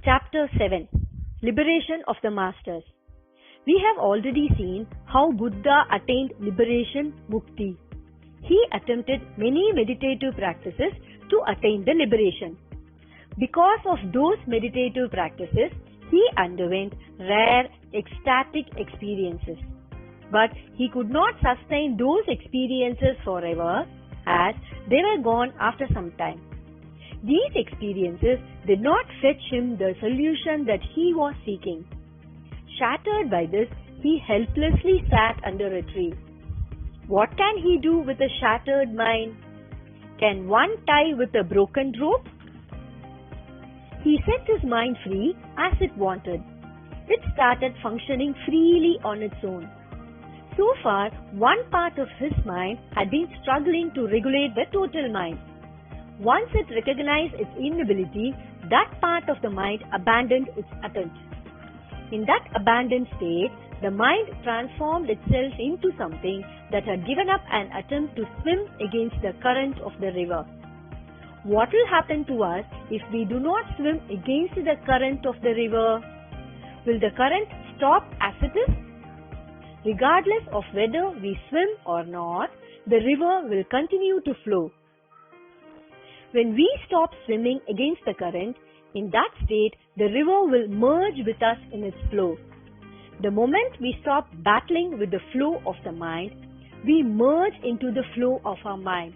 Chapter 7. Liberation of the Masters. We have already seen how Buddha attained liberation, mukti. He attempted many meditative practices to attain the liberation. Because of those meditative practices, he underwent rare ecstatic experiences. But he could not sustain those experiences forever, as they were gone after some time. These experiences did not fetch him the solution that he was seeking. Shattered by this, he helplessly sat under a tree. What can he do with a shattered mind? Can one tie with a broken rope? He set his mind free as it wanted. It started functioning freely on its own. So far, one part of his mind had been struggling to regulate the total mind. Once it recognized its inability, that part of the mind abandoned its attempt. In that abandoned state, the mind transformed itself into something that had given up an attempt to swim against the current of the river. What will happen to us if we do not swim against the current of the river? Will the current stop as it is? Regardless of whether we swim or not, the river will continue to flow. When we stop swimming against the current, in that state, the river will merge with us in its flow. The moment we stop battling with the flow of the mind, we merge into the flow of our mind.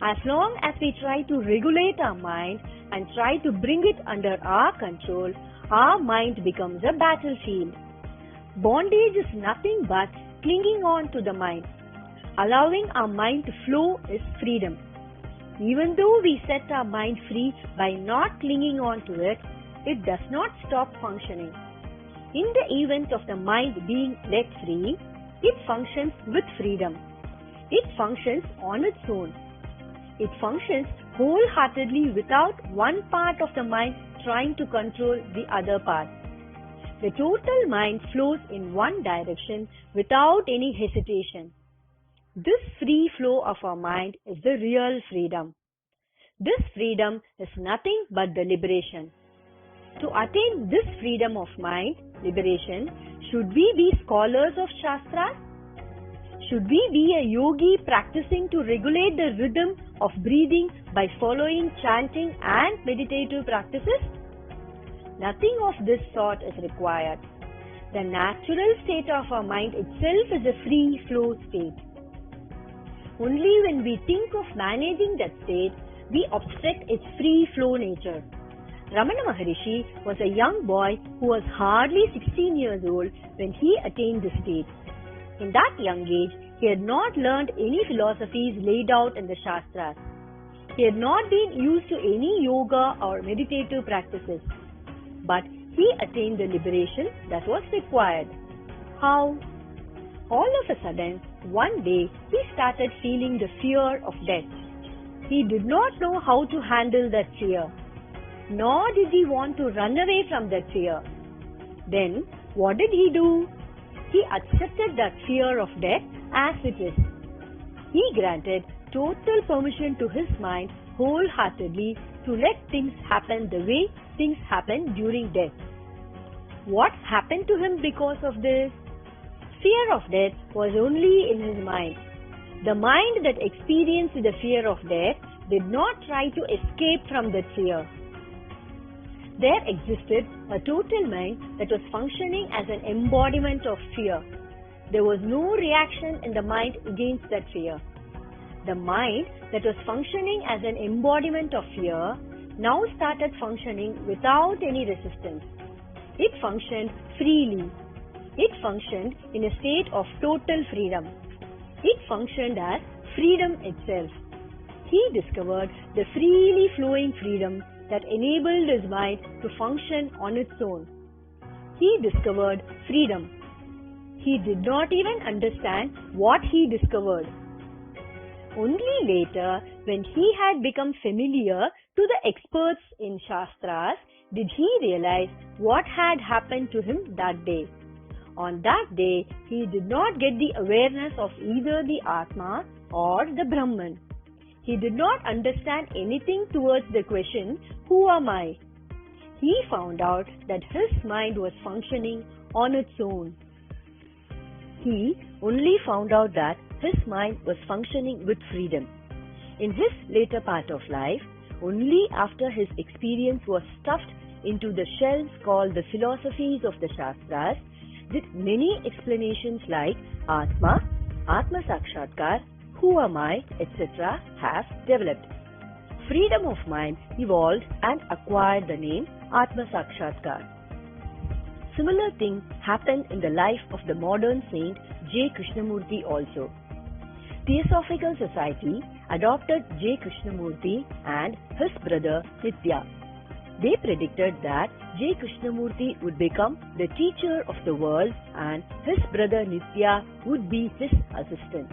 As long as we try to regulate our mind and try to bring it under our control, our mind becomes a battlefield. Bondage is nothing but clinging on to the mind. Allowing our mind to flow is freedom. Even though we set our mind free by not clinging on to it, it does not stop functioning. In the event of the mind being let free, it functions with freedom. It functions on its own. It functions wholeheartedly without one part of the mind trying to control the other part. The total mind flows in one direction without any hesitation. This free flow of our mind is the real freedom. This freedom is nothing but the liberation. To attain this freedom of mind, liberation, should we be scholars of Shastras? Should we be a yogi practicing to regulate the rhythm of breathing by following chanting and meditative practices? Nothing of this sort is required. The natural state of our mind itself is a free flow state. Only when we think of managing that state, we obstruct its free flow nature. Ramana Maharishi was a young boy who was hardly 16 years old when he attained this state. In that young age, he had not learned any philosophies laid out in the Shastras. He had not been used to any yoga or meditative practices. But he attained the liberation that was required. How? All of a sudden, one day, he started feeling the fear of death. He did not know how to handle that fear, nor did he want to run away from that fear. Then, what did he do? He accepted that fear of death as it is. He granted total permission to his mind wholeheartedly to let things happen the way things happen during death. What happened to him because of this? Fear of death was only in his mind. The mind that experienced the fear of death did not try to escape from that fear. There existed a total mind that was functioning as an embodiment of fear. There was no reaction in the mind against that fear. The mind that was functioning as an embodiment of fear now started functioning without any resistance. It functioned freely. It functioned in a state of total freedom. It functioned as freedom itself. He discovered the freely flowing freedom that enabled his mind to function on its own. He discovered freedom. He did not even understand what he discovered. Only later, when he had become familiar to the experts in Shastras, did he realize what had happened to him that day. On that day, he did not get the awareness of either the Atma or the Brahman. He did not understand anything towards the question, who am I? He found out that his mind was functioning on its own. He only found out that his mind was functioning with freedom. In his later part of life, only after his experience was stuffed into the shells called the philosophies of the Shastras did many explanations like Atma, Atma Sakshatkar, who am I, etc. have developed. Freedom of mind evolved and acquired the name Atma Sakshatkar. Similar thing happened in the life of the modern saint J. Krishnamurti also. Theosophical Society adopted J. Krishnamurti and his brother Nitya. They predicted that J. Krishnamurti would become the teacher of the world and his brother Nitya would be his assistant.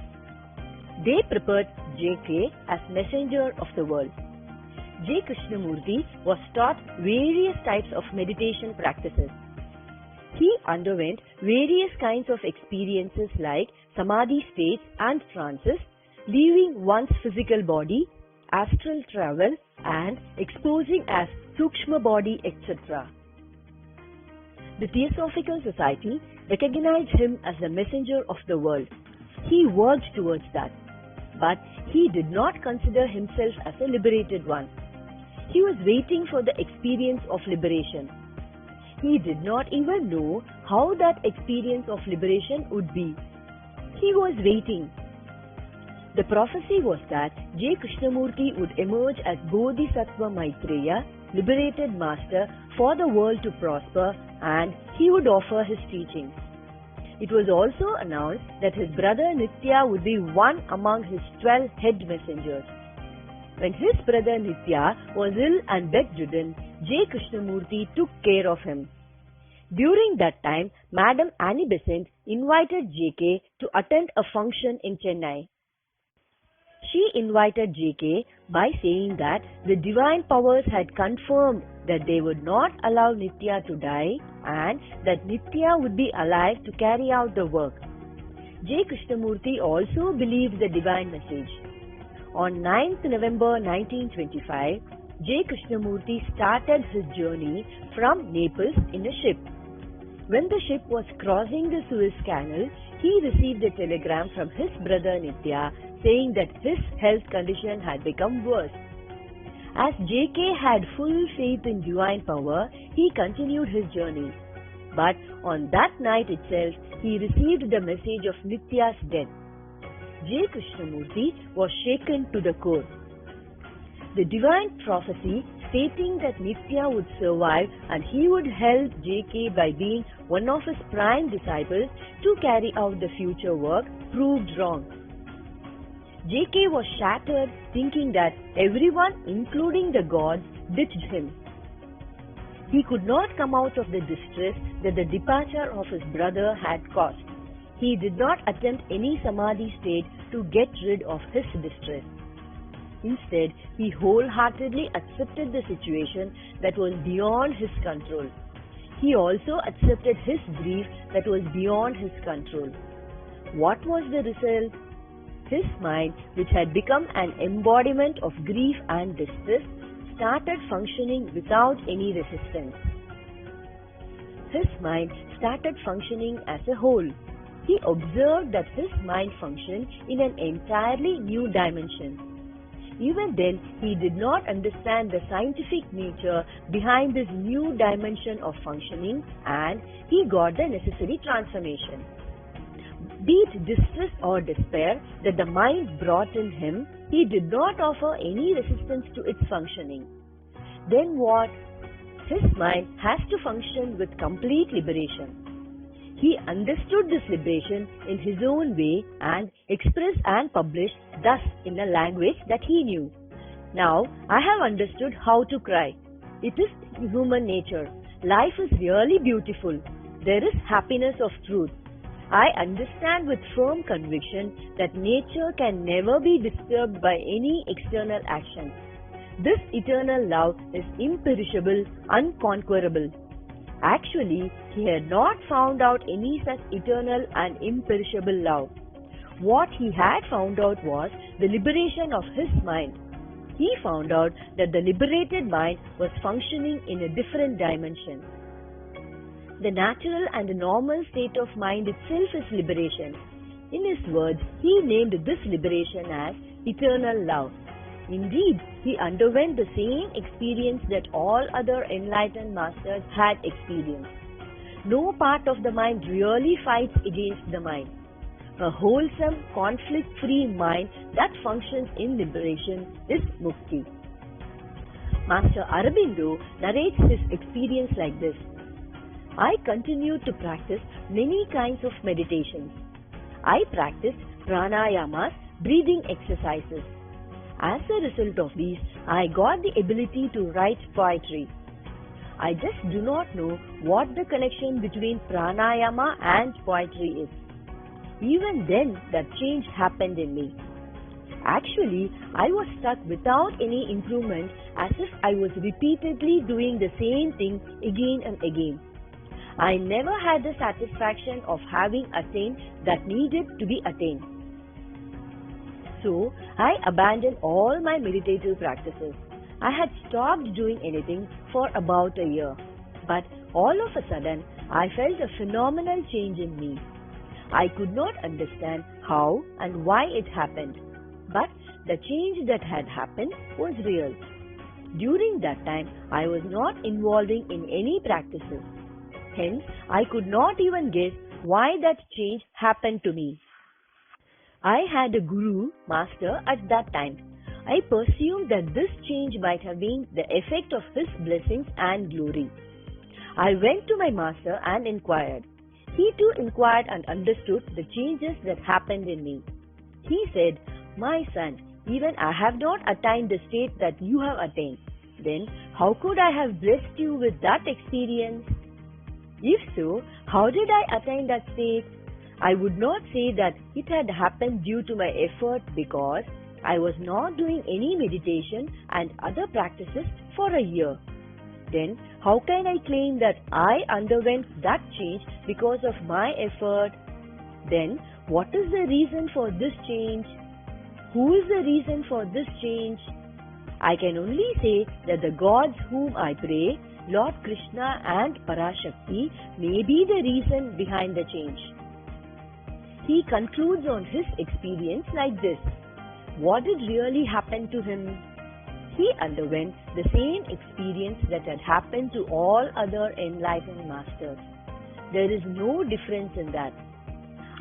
They prepared J.K. as messenger of the world. J. Krishnamurti was taught various types of meditation practices. He underwent various kinds of experiences like samadhi states and trances, leaving one's physical body, astral travel, and exposing as Sukshma body, etc. The Theosophical Society recognized him as the messenger of the world. He worked towards that, but he did not consider himself as a liberated one. He was waiting for the experience of liberation. He did not even know how that experience of liberation would be. He was waiting. The prophecy was that J. Krishnamurti would emerge as Bodhisattva Maitreya, liberated master for the world to prosper, and he would offer his teachings. It was also announced that his brother Nitya would be one among his 12 head messengers. When his brother Nitya was ill and bedridden, J. Krishnamurti took care of him. During that time, Madam Annie Besant invited J.K. to attend a function in Chennai. She invited J.K. by saying that the divine powers had confirmed that they would not allow Nitya to die and that Nitya would be alive to carry out the work. J. Krishnamurti also believed the divine message. On 9th November 1925, J. Krishnamurti started his journey from Naples in a ship. When the ship was crossing the Suez Canal, he received a telegram from his brother Nitya saying that his health condition had become worse. As J.K. had full faith in divine power, he continued his journey. But on that night itself, he received the message of Nitya's death. J. Krishnamurti was shaken to the core. The divine prophecy stating that Nitya would survive and he would help J.K. by being one of his prime disciples to carry out the future work proved wrong. J.K. was shattered, thinking that everyone, including the gods, ditched him. He could not come out of the distress that the departure of his brother had caused. He did not attempt any samadhi state to get rid of his distress. Instead, he wholeheartedly accepted the situation that was beyond his control. He also accepted his grief that was beyond his control. What was the result? His mind, which had become an embodiment of grief and distress, started functioning without any resistance. His mind started functioning as a whole. He observed that his mind functioned in an entirely new dimension. Even then, he did not understand the scientific nature behind this new dimension of functioning, and he got the necessary transformation. Be it distress or despair that the mind brought in him, he did not offer any resistance to its functioning. Then what? His mind has to function with complete liberation. He understood this liberation in his own way and expressed and published thus in a language that he knew. Now, I have understood how to cry. It is human nature. Life is really beautiful. There is happiness of truth. I understand with firm conviction that nature can never be disturbed by any external action. This eternal love is imperishable, unconquerable. Actually, he had not found out any such eternal and imperishable love. What he had found out was the liberation of his mind. he found out that the liberated mind was functioning in a different dimension. The natural and normal state of mind itself is liberation. In his words, he named this liberation as eternal love. Indeed, he underwent the same experience that all other enlightened masters had experienced. No part of the mind really fights against the mind. A wholesome, conflict-free mind that functions in liberation is mukti. Master Aurobindo narrates his experience like this. I continued to practice many kinds of meditations. I practiced pranayamas, breathing exercises. As a result of these, I got the ability to write poetry. I just do not know what the connection between pranayama and poetry is. Even then, that change happened in me. Actually, I was stuck without any improvement, as if I was repeatedly doing the same thing again and again. I never had the satisfaction of having attained that needed to be attained. So, I abandoned all my meditative practices. I had stopped doing anything for about a year. But all of a sudden, I felt a phenomenal change in me. I could not understand how and why it happened. But the change that had happened was real. During that time, I was not involving in any practices. Hence, I could not even guess why that change happened to me. I had a guru, master, at that time. I presumed that this change might have been the effect of his blessings and glory. I went to my master and inquired. He too inquired and understood the changes that happened in me. He said, "My son, even I have not attained the state that you have attained. Then how could I have blessed you with that experience? If so, how did I attain that state? I would not say that it had happened due to my effort because I was not doing any meditation and other practices for a year. Then how can I claim that I underwent that change because of my effort? Then what is the reason for this change? Who is the reason for this change? I can only say that the gods whom I pray, Lord Krishna and Parashakti, may be the reason behind the change." He concludes on his experience like this. What did really happen to him? He underwent the same experience that had happened to all other enlightened masters. There is no difference in that.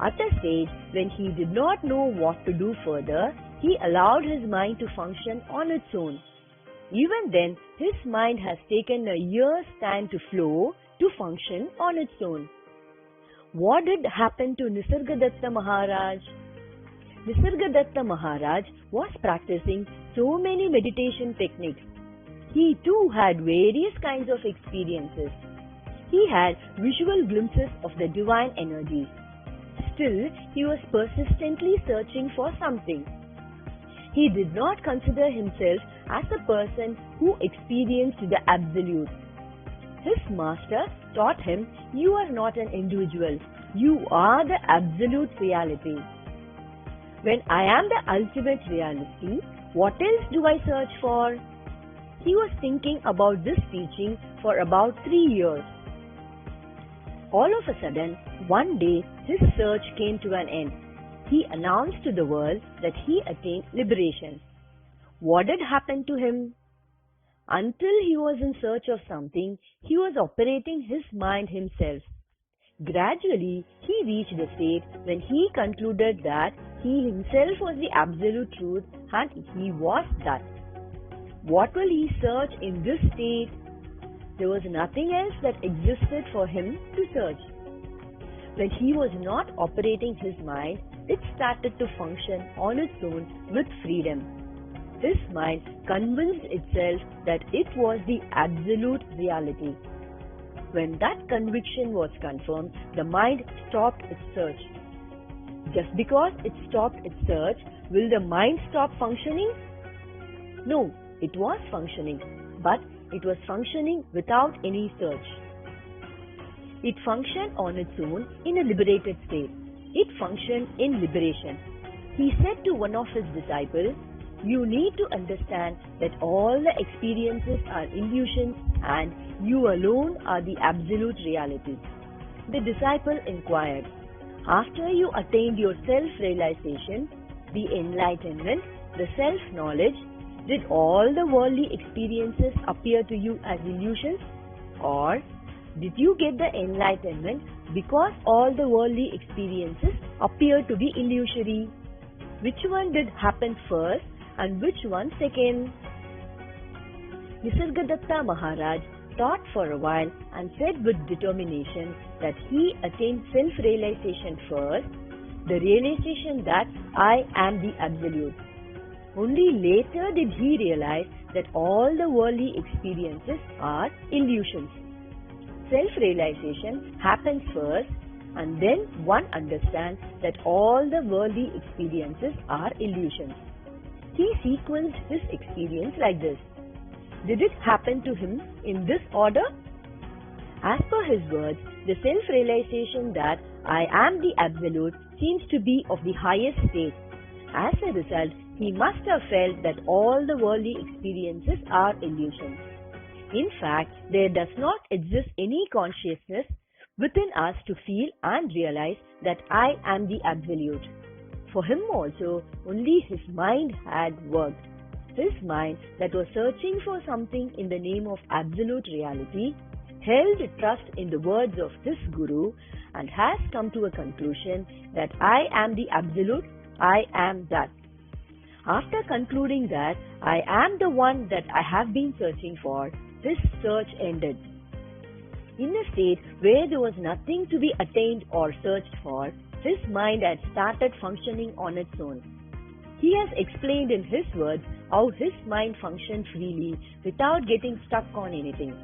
At a stage when he did not know what to do further, he allowed his mind to function on its own. Even then, his mind has taken a year's time to flow, to function on its own. What did happen to Nisargadatta Maharaj? Nisargadatta Maharaj was practicing so many meditation techniques. He too had various kinds of experiences. He had visual glimpses of the divine energy. Still, he was persistently searching for something. He did not consider himself as a person who experienced the Absolute. His master taught him, "You are not an individual. You are the Absolute Reality. When I am the ultimate reality, what else do I search for?" He was thinking about this teaching for about 3 years. All of a sudden, one day, his search came to an end. He announced to the world that he attained liberation. What did happen to him? Until he was in search of something, he was operating his mind himself. Gradually, he reached the state when he concluded that he himself was the absolute truth and he was that. What will he search in this state? There was nothing else that existed for him to search. When he was not operating his mind, it started to function on its own with freedom. His mind convinced itself that it was the absolute reality. When that conviction was confirmed, the mind stopped its search. Just because it stopped its search, will the mind stop functioning? No, it was functioning, but it was functioning without any search. It functioned on its own in a liberated state. It functioned in liberation. He said to one of his disciples, You need to understand that all the experiences are illusions and you alone are the absolute reality. The disciple inquired, after you attained your self-realization, the enlightenment, the self-knowledge, did all the worldly experiences appear to you as illusions? Or did you get the enlightenment because all the worldly experiences appear to be illusory? Which one did happen first and which one second? Nisargadatta Maharaj thought for a while and said with determination that he attained self-realization first, the realization that I am the Absolute. Only later did he realize that all the worldly experiences are illusions. Self-realization happens first and then one understands that all the worldly experiences are illusions. He sequenced his experience like this. Did it happen to him in this order? As per his words, the self-realization that I am the Absolute seems to be of the highest state. As a result, he must have felt that all the worldly experiences are illusions. In fact, there does not exist any consciousness within us to feel and realize that I am the Absolute. For him also, only his mind had worked. His mind that was searching for something in the name of absolute reality held trust in the words of his Guru and has come to a conclusion that I am the Absolute, I am that. After concluding that I am the one that I have been searching for, his search ended. In a state where there was nothing to be attained or searched for, his mind had started functioning on its own. He has explained in his words how his mind functioned freely without getting stuck on anything.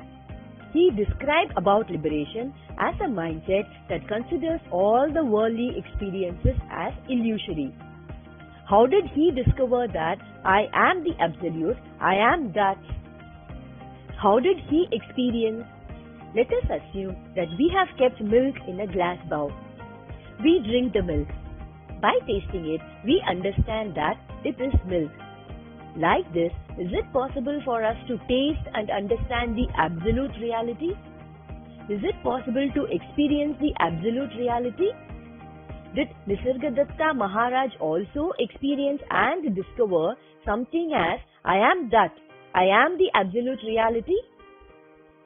He described about liberation as a mindset that considers all the worldly experiences as illusory. How did he discover that I am the Absolute, I am that? How did he experience? Let us assume that we have kept milk in a glass bowl. We drink the milk. By tasting it, we understand that it is milk. Like this, is it possible for us to taste and understand the absolute reality? Is it possible to experience the absolute reality? Did Nisargadatta Maharaj also experience and discover something as I am that, I am the absolute reality?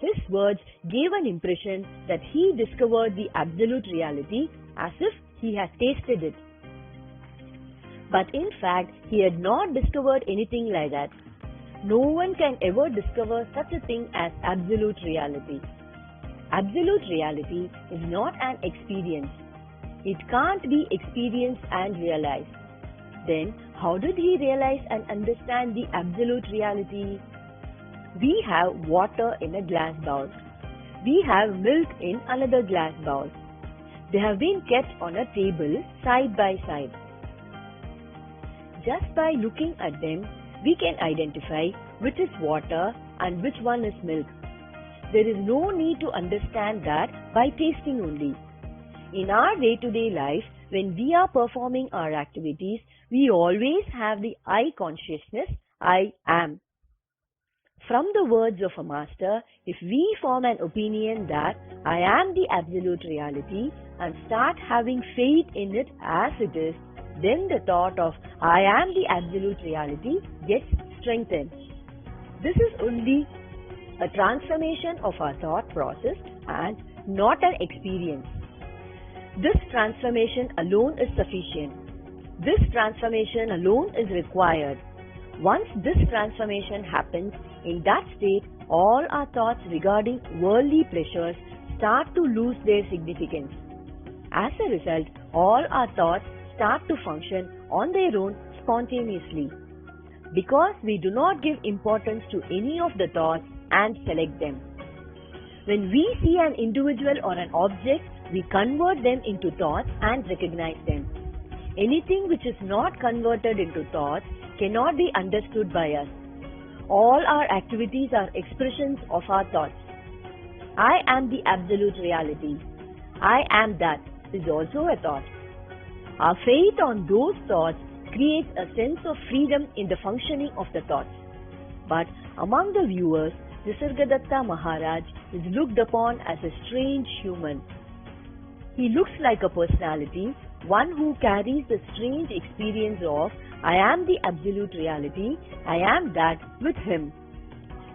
His words gave an impression that he discovered the absolute reality as if he had tasted it. But in fact, he had not discovered anything like that. No one can ever discover such a thing as absolute reality. Absolute reality is not an experience. It can't be experienced and realized. Then, how did he realize and understand the absolute reality? We have water in a glass bowl. We have milk in another glass bowl. They have been kept on a table side by side. Just by looking at them, we can identify which is water and which one is milk. There is no need to understand that by tasting only. In our day-to-day life, when we are performing our activities, we always have the I consciousness, I am. From the words of a master, if we form an opinion that I am the absolute reality and start having faith in it as it is, then the thought of I am the absolute reality gets strengthened. This is only a transformation of our thought process and not an experience. This transformation alone is sufficient. This transformation alone is required. Once this transformation happens, in that state, all our thoughts regarding worldly pleasures start to lose their significance. As a result, all our thoughts start to function on their own spontaneously. Because we do not give importance to any of the thoughts and select them. When we see an individual or an object, we convert them into thoughts and recognize them. Anything which is not converted into thoughts cannot be understood by us. All our activities are expressions of our thoughts. I am the absolute reality. I am that is also a thought. Our faith on those thoughts creates a sense of freedom in the functioning of the thoughts. But among the viewers, Nisargadatta Maharaj is looked upon as a strange human. He looks like a personality, one who carries the strange experience of I am the absolute reality, I am that with him.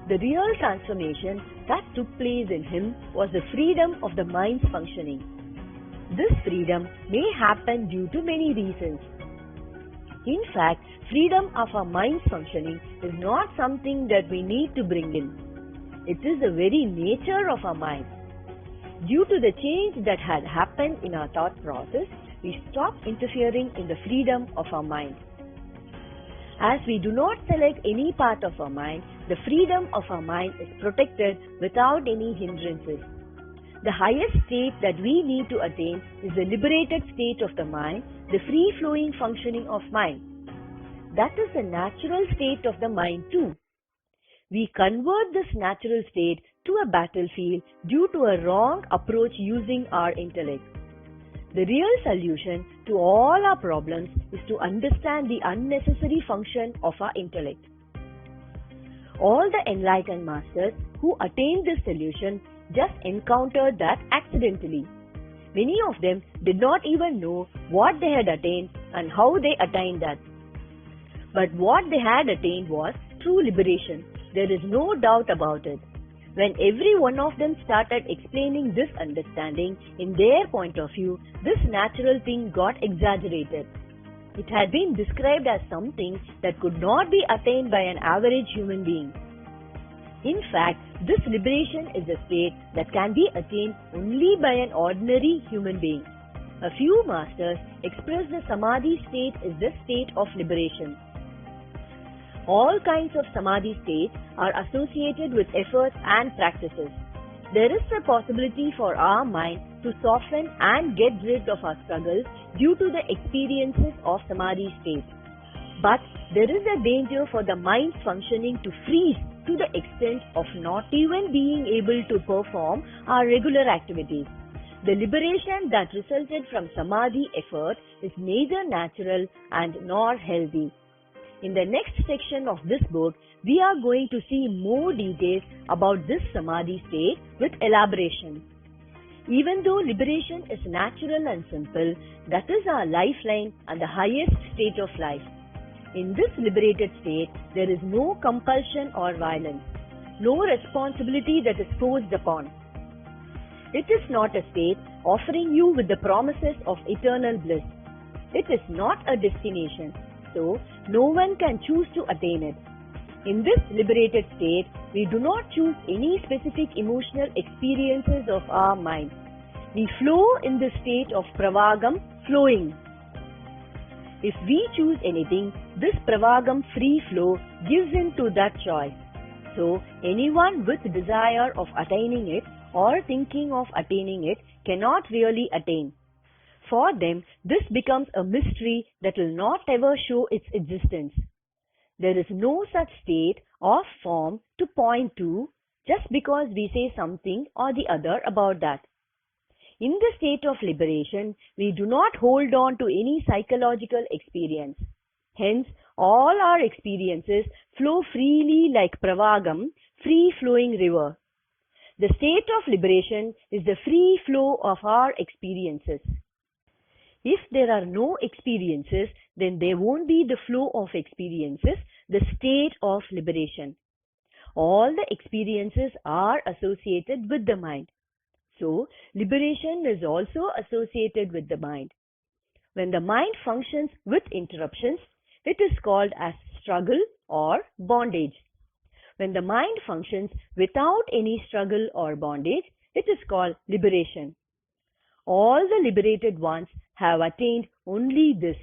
The real transformation that took place in him was the freedom of the mind's functioning. This freedom may happen due to many reasons. In fact, freedom of our mind's functioning is not something that we need to bring in. It is the very nature of our mind. Due to the change that had happened in our thought process, we stopped interfering in the freedom of our mind. As we do not select any part of our mind, the freedom of our mind is protected without any hindrances. The highest state that we need to attain is the liberated state of the mind, the free-flowing functioning of mind. That is the natural state of the mind too. We convert this natural state to a battlefield due to a wrong approach using our intellect. The real solution to all our problems is to understand the unnecessary function of our intellect. All the enlightened masters who attained this solution just encountered that accidentally. Many of them did not even know what they had attained and how they attained that. But what they had attained was true liberation. There is no doubt about it. When every one of them started explaining this understanding in their point of view, this natural thing got exaggerated. It had been described as something that could not be attained by an average human being. In fact, this liberation is a state that can be attained only by an ordinary human being. A few masters express the Samadhi state as the state of liberation. All kinds of Samadhi states are associated with efforts and practices. There is a possibility for our mind to soften and get rid of our struggles due to the experiences of Samadhi state. But there is a danger for the mind's functioning to freeze to the extent of not even being able to perform our regular activities. The liberation that resulted from Samadhi effort is neither natural and nor healthy. In the next section of this book, we are going to see more details about this Samadhi state with elaboration. Even though liberation is natural and simple, that is our lifeline and the highest state of life. In this liberated state, there is no compulsion or violence, no responsibility that is forced upon. It is not a state offering you with the promises of eternal bliss. It is not a destination, so no one can choose to attain it. In this liberated state, we do not choose any specific emotional experiences of our mind. We flow in the state of pravagam, flowing. If we choose anything, this pravagam free flow gives in to that choice. So, anyone with desire of attaining it or thinking of attaining it cannot really attain. For them, this becomes a mystery that will not ever show its existence. There is no such state or form to point to just because we say something or the other about that. In the state of liberation, we do not hold on to any psychological experience. Hence, all our experiences flow freely like pravagam, free-flowing river. The state of liberation is the free flow of our experiences. If there are no experiences, then there won't be the flow of experiences, the state of liberation. All the experiences are associated with the mind. So, liberation is also associated with the mind. When the mind functions with interruptions, it is called as struggle or bondage. When the mind functions without any struggle or bondage, it is called liberation. All the liberated ones have attained only this.